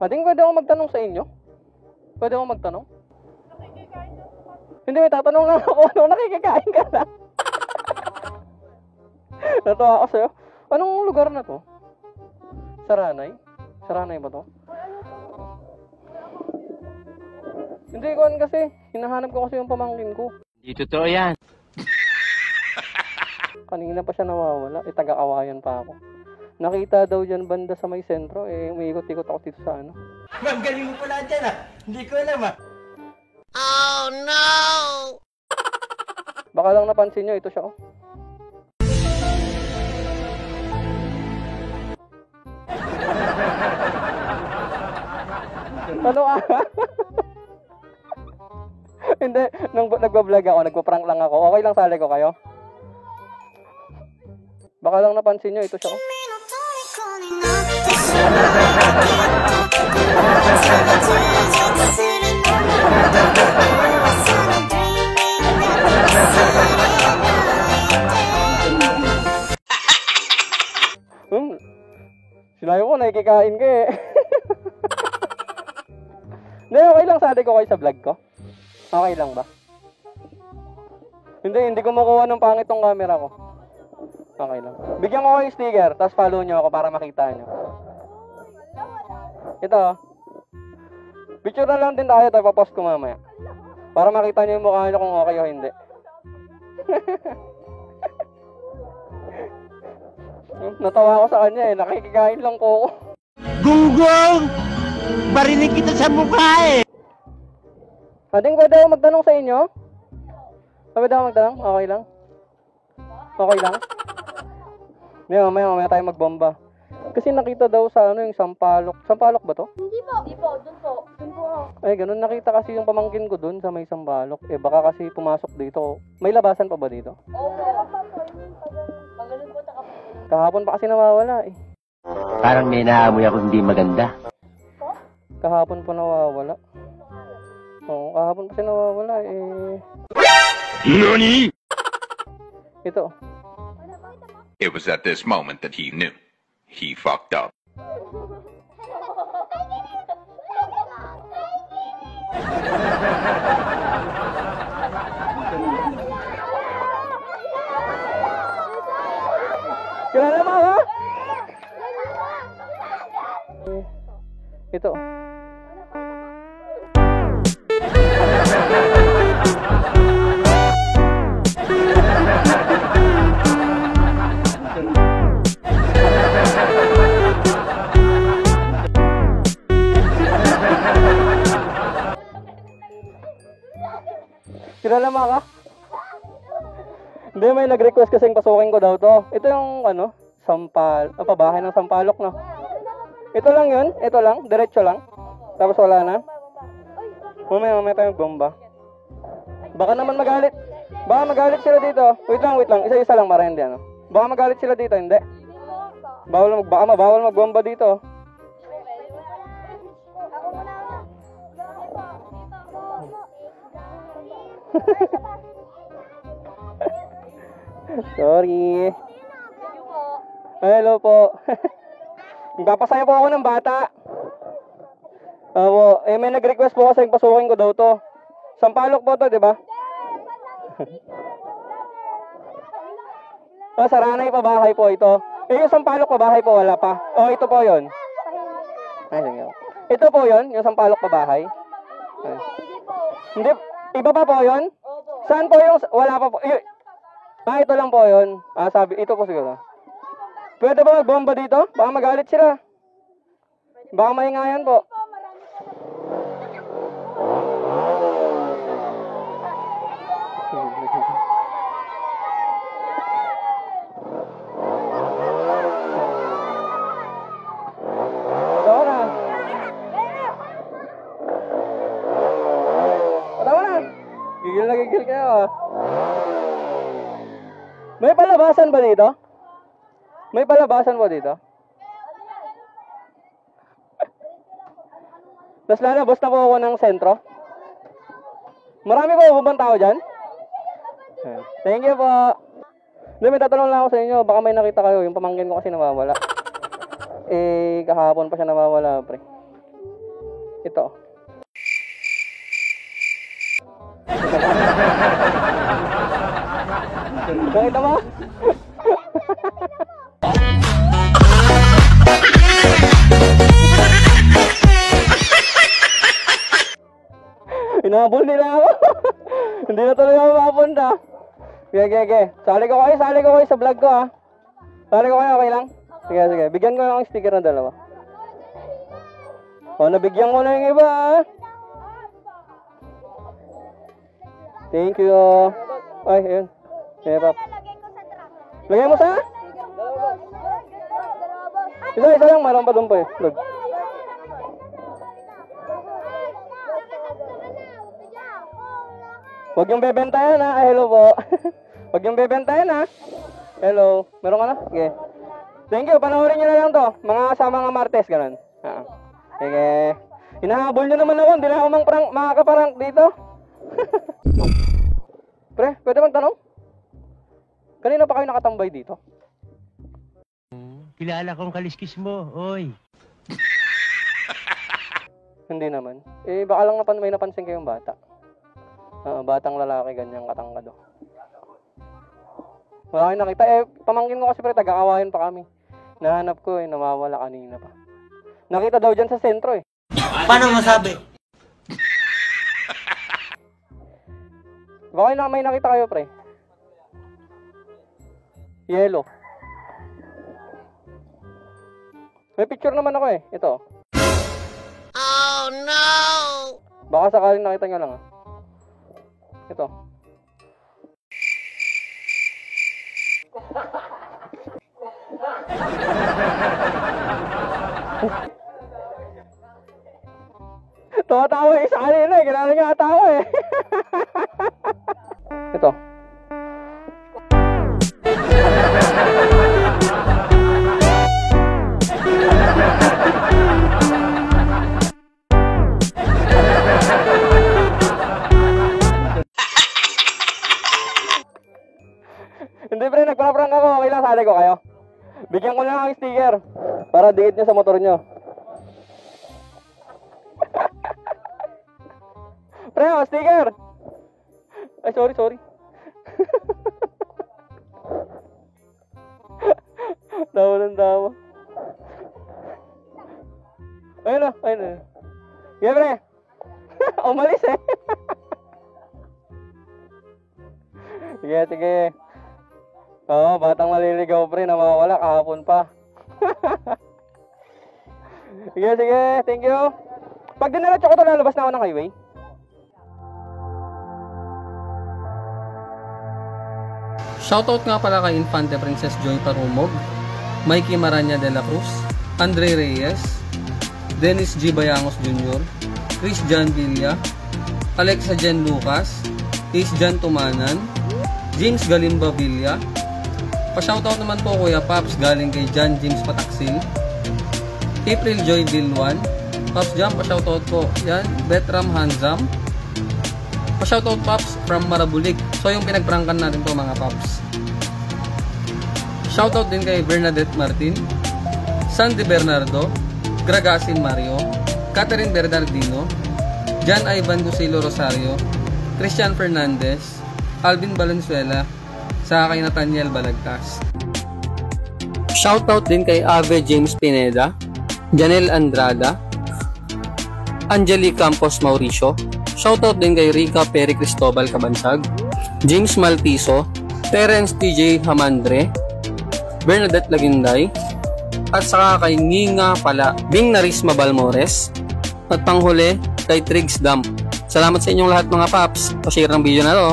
Ading, pwede ako magtanong sa inyo? Pwede ako magtanong? Nakikikain ka. Hindi, may tatanong lang ako. Ano, nakikikain ka lang? Natuwa ako sa'yo. Anong lugar na to? Saranay? Saranay ba to? Hindi ko kasi. Hinahanap ko kasi yung pamangkin ko. Hindi totoo yan. Kanina pa siya nawawala. Taga-Kawayan pa ako. Nakita daw dyan banda sa may sentro. Umiikot-ikot ako dito sa ano. Ang galing mo pala dyan ah. Hindi ko alam ah. Oh no! Baka lang napansin nyo, ito siya oh. Ano ah? Hindi, nung nagbablog ako, nagpa-prank lang ako. Okay lang sali ko kayo? Baka lang napansin nyo, ito siya oh. Sinabi mo, nakikikain ka eh. Hindi, okay lang sali ko kayo sa vlog ko? Okay lang ba? Hindi ko makuha ng pangit tong camera ko. Okay lang. Bigyan ko kayo yung sticker, tapos follow nyo ako para makita nyo. Ito oh. Picture na lang din tayo, tapos papost ko mamaya. Para makita nyo yung mukha nyo kung okay o hindi. Natawa ko sa kanya eh, nakikikain lang ko. Gunggong! Barinig kita sa mukha eh! Ading, pwede ako magtanong sa inyo? Pwede ako magtanong? Okay lang? Okay lang? Mamaya tayo magbomba. Kasi nakita daw sa ano yung Sampaloc. Sampaloc ba to? Hindi po, dun po. Dun po ako. Ay, ganun. Nakita kasi yung pamangkin ko dun sa may Sampaloc. Baka kasi pumasok dito. May labasan pa ba dito? Oo, meron pa po. Pagano'n po, Kahapon pa kasi nawawala eh. Parang may naamoy ako hindi maganda. Kahapon pa nawawala. Oo, kahapon pa kasi nawawala eh. NANI?! Ito. It was at this moment that he knew. He fucked up. Kilala mo ha? Ito. Kilala mo ka? Hindi, may nag-request kasing pasukin ko daw to. Ito yung ano, pabahay ng Sampaloc no. Ito lang yun, ito lang, diretso lang. Tapos wala na. Mamaya tayo bomba. Baka naman magalit. Baka magalit sila dito. Wait lang. Isa-isa lang para hindi ano. Baka magalit sila dito, hindi. Bawal magbomba dito. Sorry. Hello po. Magpapasaya po ako ng bata. May nag-request po kasi pasukin ko daw to. Sampaloc po to, di ba? Saranay pa bahay po ito. Yung Sampaloc pa bahay po, wala pa. Ito po yun. Ay, sige. Ito po yun, yung Sampaloc pa bahay. Hindi, iba pa po yun? Saan po yung, wala pa po. Ito lang po yun. Sabi, ito po siguro. Pwede ba magbomba dito? Baka magalit sila. Baka maingayan po. Patawa na. Gigil kayo ah. May palabasan ba dito? May palabasan po dito? Tapos lalabas na po ako ng sentro. Marami po bang tao dyan? Thank you po. Hindi, may tatanong lang ako sa inyo. Baka may nakita kayo. Yung pamangkin ko kasi nawawala. Kahapon pa siya nawawala, pre. Ito. Nakita mo? Hinabol nila ako. Hindi na tuloy ako makapunta. Sige. Sali ko kayo sa vlog ko ha. Sali ko kayo, okay lang? Sige. Bigyan ko lang ang sticker na dalawa. O, nabigyan ko na yung iba ha. Thank you. Ay, ayun. Sige, Pap. Lagay mo sa? Isa lang, mayroon pa doon pa eh. Vlog. Huwag yung bebentayan ha. Hello po. Huwag yung bebentayan ha. Hello. Meron ka na? Sige. Thank you. Panoorin nyo na lang to. Mga kasama nga Martes. Ganun. Sige. Hinahabol nyo naman ako. Hindi na ako makakaparang dito. Pre, pwede magtanong? Kanina pa kayo nakatambay dito? Kilala kong kaliskis mo, oy. Hindi naman. Eh, baka lang may napansin kayong bata. Batang lalaki, ganyang katangkado. Wala kayong nakita. Eh, pamangkin ko kasi pre, taga-kawayan pa kami. Nahanap ko eh, nawawala kanina pa. Nakita daw dyan sa sentro eh. Paano masabi? Baka may nakita kayo pre. Yellow. May picture naman ako eh. Ito. Oh no! Baka sakaling nakita nyo lang ah. Ito. Tawa-tawa eh. Sa kanina eh. Kinala nga tawa eh. Ito. Hindi pre, nagpaprank ako. Okay lang, sali ko kayo. Bigyan ko lang ang sticker para diit nyo sa motor nyo. Pre, oh, sticker! Ay, sorry. Tawa ng tawa. Ayun na. Sige pre. Umalis eh. Sige. Oo, batang maliligaw pre, nawawala kahapon pa. Sige. Thank you. Pag dinalatso ko ito, lalabas na ako ng highway. Shoutout nga pala kay Infante Princess Joy Parumog, Mikey Maranya de la Cruz, Andre Reyes, Dennis G. Bayangos Jr., Chris Jan Villa, Alexa Jen Lucas, Ace Jan Tumanan, James Galimba Villa. Pa-shoutout naman po Kuya Paps galing kay John James Pataksil, April Joy Vilwan, Paps Jam, pa-shoutout po. Yan, Betram Hanzam. Pa-shoutout Paps from Marabulik. So yung pinagprankan natin to mga Paps. Shoutout din kay Bernadette Martin, Sandy Bernardo, Gragasin Mario, Catherine Bernardino, John Ivan Gusilo Rosario, Christian Fernandez, Alvin Valenzuela, sa kay Nathaniel Balagtas. Shoutout din kay Ave James Pineda, Janelle Andrada, Angeli Campos Mauricio. Shoutout din kay Rica Peri Cristobal Cabansag, James Malpiso, Terence TJ Hamandre, Bernadette Laginday, at saka kay Nginga pala, Bing Narisma Balmores, at panghuli kay Triggs Dump. Salamat sa inyong lahat mga paps. Pa-share ng video na to.